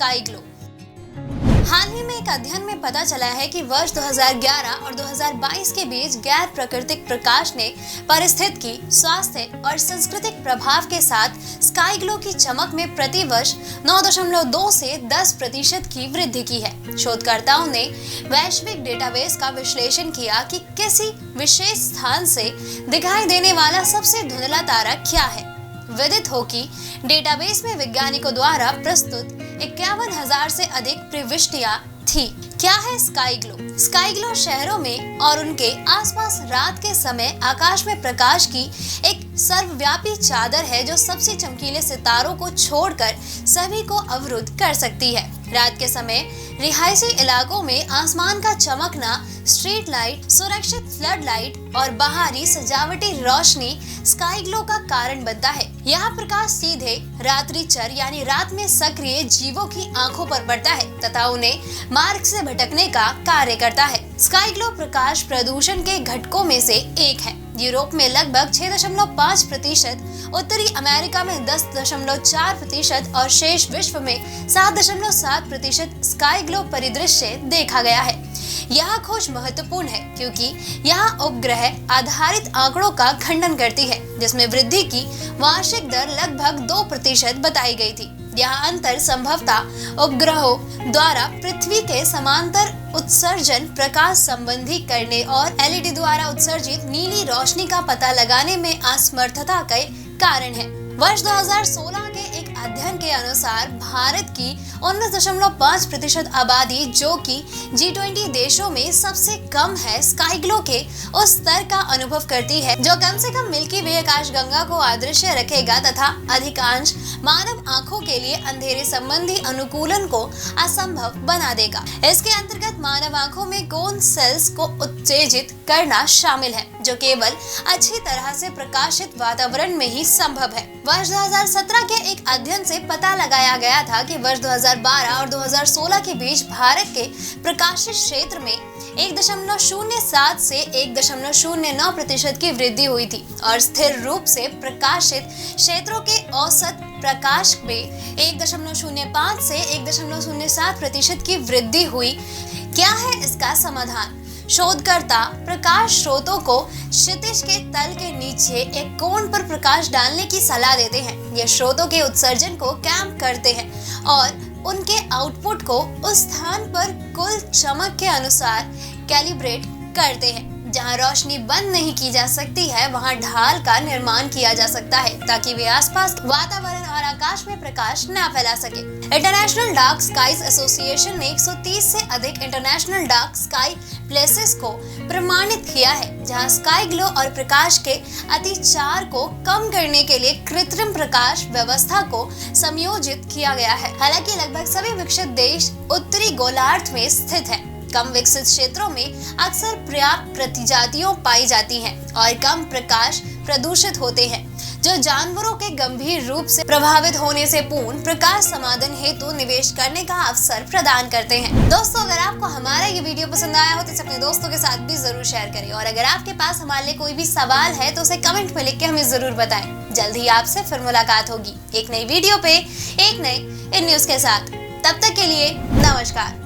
Sky glow. हाल ही में एक अध्ययन में पता चला है कि वर्ष 2011 और 2022 के बीच गैर प्राकृतिक प्रकाश ने पारिस्थितिकी, स्वास्थ्य और सांस्कृतिक प्रभाव के साथ स्काई ग्लो की चमक में प्रति वर्ष 9.2 से 10% की वृद्धि की है। शोधकर्ताओं ने वैश्विक डेटाबेस का विश्लेषण किया कि किसी विशेष स्थान से दिखाई देने वाला सबसे धुंधला तारा क्या है। विदित हो कि डेटाबेस में वैज्ञानिकों द्वारा प्रस्तुत 51,000 से अधिक प्रविष्टियां थी। क्या है स्काई ग्लो? स्काई ग्लो शहरों में और उनके आसपास रात के समय आकाश में प्रकाश की एक सर्वव्यापी चादर है जो सबसे चमकीले सितारों को छोड़कर सभी को अवरुद्ध कर सकती है। रात के समय रिहायशी इलाकों में आसमान का चमकना, स्ट्रीट लाइट, सुरक्षित फ्लड लाइट और बाहरी सजावटी रोशनी स्काई ग्लो का कारण बनता है। यह प्रकाश सीधे रात्रिचर यानी रात में सक्रिय जीवों की आंखों पर पड़ता है तथा उन्हें मार्ग से भटकने का कार्य करता है। स्काई ग्लो प्रकाश प्रदूषण के घटकों में से एक है। यूरोप में लगभग 6.5%, उत्तरी अमेरिका में 10.4% और शेष विश्व में 7.7% स्काई ग्लो परिदृश्य देखा गया है। यह खोज महत्वपूर्ण है क्योंकि यह उपग्रह आधारित आंकड़ों का खंडन करती है जिसमें वृद्धि की वार्षिक दर लगभग 2% बताई गई थी। यह अंतर संभवतः उपग्रहों द्वारा पृथ्वी के समांतर उत्सर्जन, प्रकाश संबंधी करने और एलईडी द्वारा उत्सर्जित नीली रोशनी का पता लगाने में असमर्थता के कारण है। वर्ष 2016 के एक अध्ययन के अनुसार भारत की 19.5% आबादी, जो कि G20 देशों में सबसे कम है, स्काई ग्लो के उस स्तर का अनुभव करती है जो कम से कम मिल्की वे आकाशगंगा को अदृश्य रखेगा तथा अधिकांश मानव आंखों के लिए अंधेरे संबंधी अनुकूलन को असंभव बना देगा। इसके अंतर्गत मानव आंखों में कोन सेल्स को उत्तेजित करना शामिल है जो केवल अच्छी तरह से प्रकाशित वातावरण में ही संभव है। वर्ष 2017 के एक अध्ययन से पता लगाया गया था कि वर्ष 2012 और 2016 के बीच भारत के प्रकाशित क्षेत्र में 1.07 से 1.09% की वृद्धि हुई थी और स्थिर रूप से प्रकाशित क्षेत्रों के औसत प्रकाश में 1.05 से 1.07% की वृद्धि हुई। क्या है इसका समाधान? शोधकर्ता प्रकाश स्रोतों को क्षितिज के तल के नीचे एक कोण पर प्रकाश डालने की सलाह देते हैं। ये स्रोतों के उत्सर्जन को कम करते हैं और उनके आउटपुट को उस स्थान पर कुल चमक के अनुसार कैलिब्रेट करते हैं। जहां रोशनी बंद नहीं की जा सकती है वहां ढाल का निर्माण किया जा सकता है ताकि वे आसपास वातावरण और आकाश में प्रकाश न फैला सके। इंटरनेशनल डार्क स्काईज एसोसिएशन ने 130 से अधिक इंटरनेशनल डार्क स्काई प्लेसेस को प्रमाणित किया है जहां स्काई ग्लो और प्रकाश के अतिचार को कम करने के लिए कृत्रिम प्रकाश व्यवस्था को संयोजित किया गया है। हालांकि लगभग सभी विकसित देश उत्तरी गोलार्ध में स्थित है। कम विकसित क्षेत्रों में अक्सर पर्याप्त प्रजातियां पाई जाती हैं और कम प्रकाश प्रदूषित होते हैं जो जानवरों के गंभीर रूप से प्रभावित होने से पूर्ण प्रकाश समाधान हेतु निवेश करने का अवसर प्रदान करते हैं। दोस्तों, अगर आपको हमारा ये वीडियो पसंद आया हो तो इसे अपने दोस्तों के साथ भी जरूर शेयर करें और अगर आपके पास हमारे लिए कोई भी सवाल है तो उसे कमेंट में लिख के हमें जरूर बताएं। जल्द ही आपसे फिर मुलाकात होगी एक नई वीडियो पे, एक नए इन न्यूज के साथ। तब तक के लिए नमस्कार।